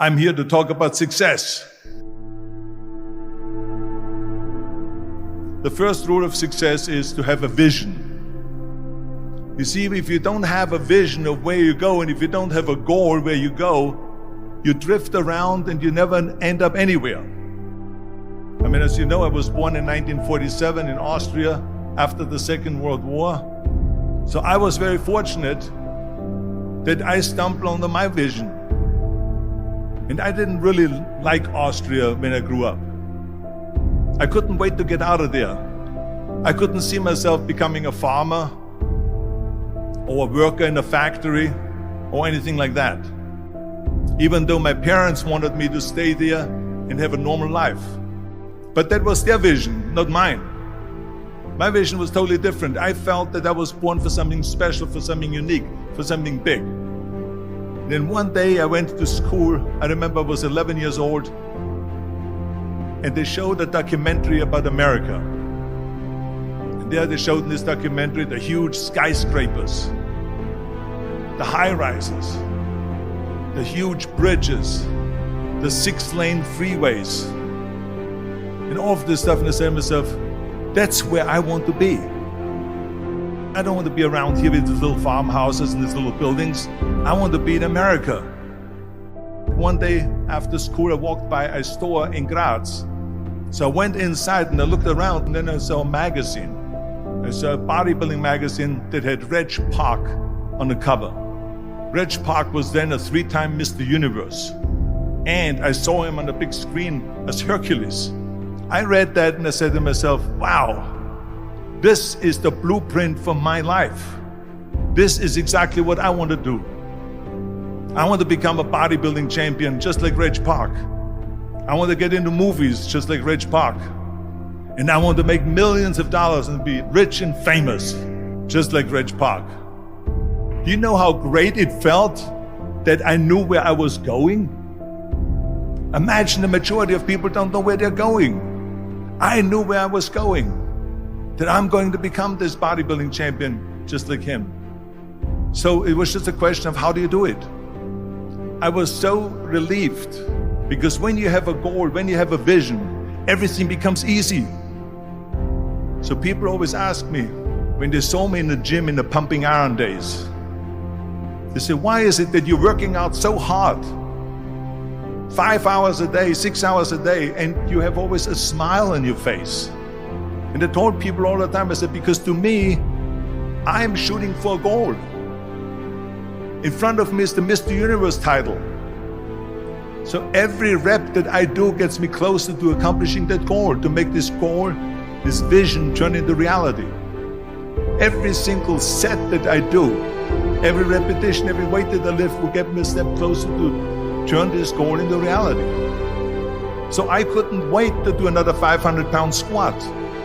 I'm here to talk about success. The first rule of success is to have a vision. You see, if you don't have a vision of where you go, and if you don't have a goal where you go, you drift around and you never end up anywhere. I mean, as you know, I was born in 1947 in Austria after the Second World War. So I was very fortunate that I stumbled on my vision. And I didn't really like Austria when I grew up. I couldn't wait to get out of there. I couldn't see myself becoming a farmer or a worker in a factory or anything like that, even though my parents wanted me to stay there and have a normal life. But that was their vision, not mine. My vision was totally different. I felt that I was born for something special, for something unique, for something big. Then one day I went to school. I remember I was 11 years old, and they showed a documentary about America. And there they showed in this documentary the huge skyscrapers, the high-rises, the huge bridges, the 6-lane freeways, and all of this stuff. And I said to myself, that's where I want to be. I don't want to be around here with these little farmhouses and these little buildings. I want to be in America. One day after school, I walked by a store in Graz. So I went inside and I looked around, and then I saw a magazine. I saw a bodybuilding magazine that had Reg Park on the cover. Reg Park was then a 3-time Mr. Universe. And I saw him on the big screen as Hercules. I read that and I said to myself, wow, this is the blueprint for my life. This is exactly what I want to do. I want to become a bodybuilding champion just like Reg Park. I want to get into movies just like Reg Park. And I want to make millions of dollars and be rich and famous just like Reg Park. Do you know how great it felt that I knew where I was going? Imagine the majority of people don't know where they're going. I knew where I was going, that I'm going to become this bodybuilding champion just like him. So it was just a question of how do you do it? I was so relieved, because when you have a goal, when you have a vision, everything becomes easy. So people always ask me, when they saw me in the gym in the pumping iron days, they say, why is it that you're working out so hard? 5 hours a day, 6 hours a day, and you have always a smile on your face. And I told people all the time, I said, because to me, I'm shooting for a goal. In front of me is the Mr. Universe title. So every rep that I do gets me closer to accomplishing that goal, to make this goal, this vision turn into reality. Every single set that I do, every repetition, every weight that I lift will get me a step closer to turn this goal into reality. So I couldn't wait to do another 500-pound squat.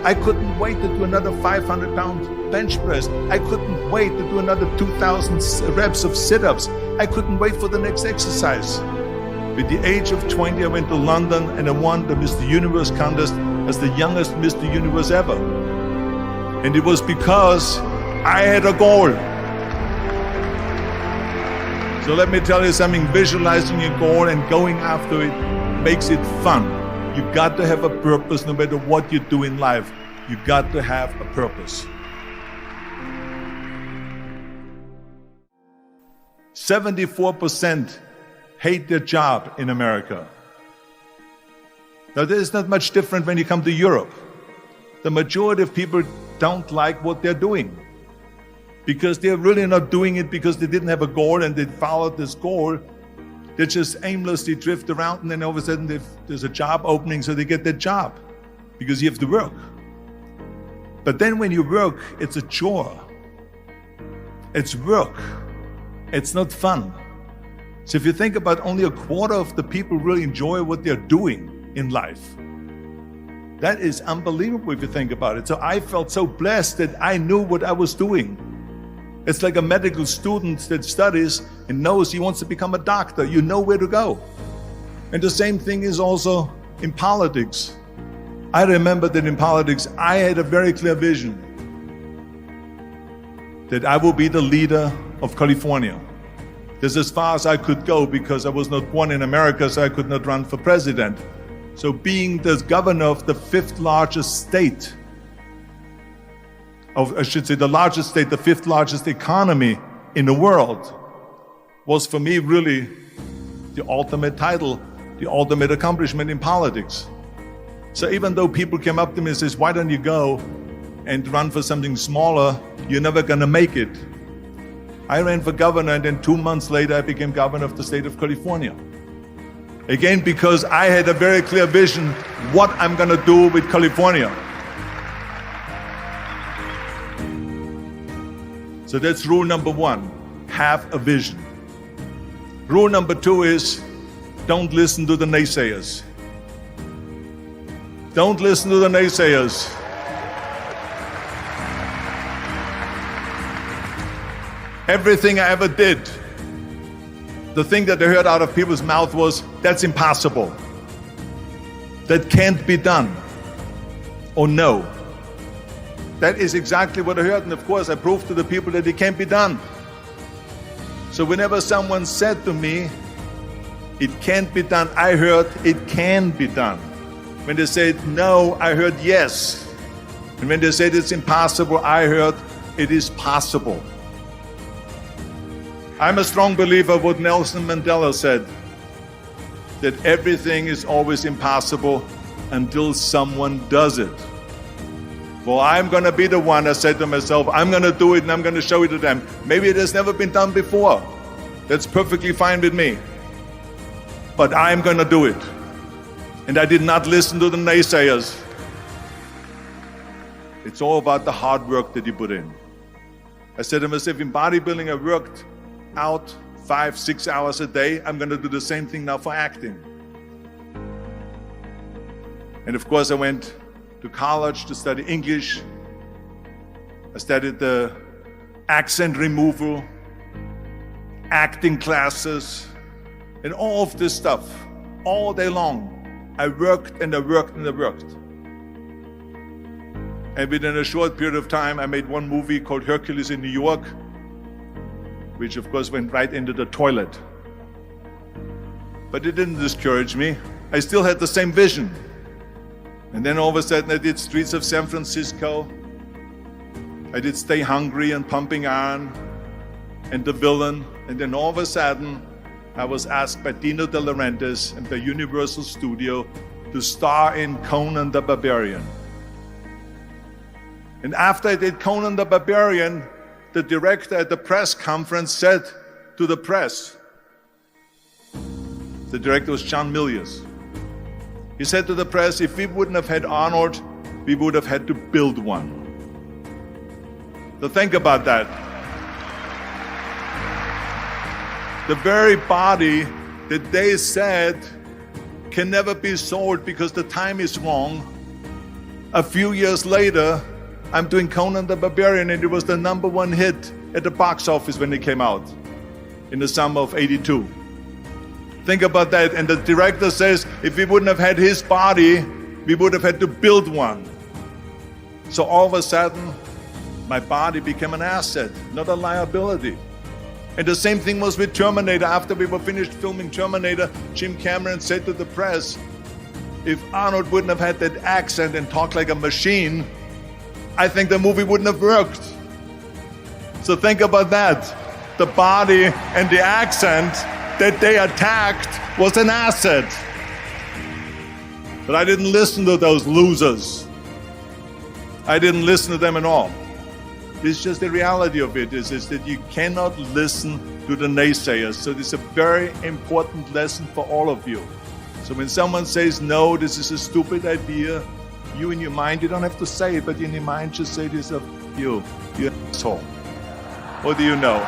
I couldn't wait to do another 500-pound bench press. I couldn't wait to do another 2,000 reps of sit-ups. I couldn't wait for the next exercise. At the age of 20, I went to London and I won the Mr. Universe contest as the youngest Mr. Universe ever. And it was because I had a goal. So let me tell you something, visualizing your goal and going after it makes it fun. You got to have a purpose no matter what you do in life. You got to have a purpose. 74% hate their job in America. Now, there is not much different when you come to Europe. The majority of people don't like what they're doing, because they're really not doing it because they didn't have a goal and they followed this goal. They just aimlessly drift around, and then all of a sudden there's a job opening, so they get that job because you have to work. But then when you work, it's a chore. It's work. It's not fun. So if you think about, only a quarter of the people really enjoy what they're doing in life. That is unbelievable if you think about it. So I felt so blessed that I knew what I was doing. It's like a medical student that studies and knows he wants to become a doctor. You know where to go. And the same thing is also in politics. I remember that in politics, I had a very clear vision that I will be the leader of California. This is as far as I could go because I was not born in America, so I could not run for president. So being the governor of the fifth largest state, the largest state, the fifth largest economy in the world, was for me really the ultimate title, the ultimate accomplishment in politics. So even though people came up to me and says, why don't you go and run for something smaller, you're never gonna make it. I ran for governor, and then 2 months later I became governor of the state of California. Again, because I had a very clear vision what I'm gonna do with California. So that's rule number one, have a vision. Rule number two is, don't listen to the naysayers. Don't listen to the naysayers. Everything I ever did, the thing that I heard out of people's mouth was, that's impossible. That can't be done. Or no. That is exactly what I heard, and of course I proved to the people that it can't be done. So whenever someone said to me, it can't be done, I heard, it can be done. When they said no, I heard yes. And when they said it's impossible, I heard it is possible. I'm a strong believer of what Nelson Mandela said, that everything is always impossible until someone does it. Well, I'm going to be the one, I said to myself, I'm going to do it and I'm going to show it to them. Maybe it has never been done before. That's perfectly fine with me. But I'm going to do it. And I did not listen to the naysayers. It's all about the hard work that you put in. I said to myself, in bodybuilding, I worked out 5-6 hours a day. I'm going to do the same thing now for acting. And of course, I went to college to study English. I studied the accent removal, acting classes, and all of this stuff all day long. I worked and I worked and I worked. And within a short period of time, I made one movie called Hercules in New York, which of course went right into the toilet. But it didn't discourage me. I still had the same vision. And then all of a sudden I did Streets of San Francisco. I did Stay Hungry and Pumping Iron and The Villain. And then all of a sudden I was asked by Dino De Laurentiis and by Universal Studio to star in Conan the Barbarian. And after I did Conan the Barbarian, the director at the press conference said to the press, the director was John Milius. He said to the press, if we wouldn't have had Arnold, we would have had to build one. So think about that. The very body that they said can never be sold because the time is wrong. A few years later, I'm doing Conan the Barbarian, and it was the #1 hit at the box office when it came out in the summer of '82. Think about that. And the director says, if we wouldn't have had his body, we would have had to build one. So all of a sudden, my body became an asset, not a liability. And the same thing was with Terminator. After we were finished filming Terminator, Jim Cameron said to the press, if Arnold wouldn't have had that accent and talked like a machine, I think the movie wouldn't have worked. So think about that. The body and the accent that they attacked was an asset. But I didn't listen to those losers. I didn't listen to them at all. It's just the reality of it is that you cannot listen to the naysayers. So this is a very important lesson for all of you. So when someone says, no, this is a stupid idea, you in your mind, you don't have to say it, but in your mind just say to yourself, you're an asshole. What do you know?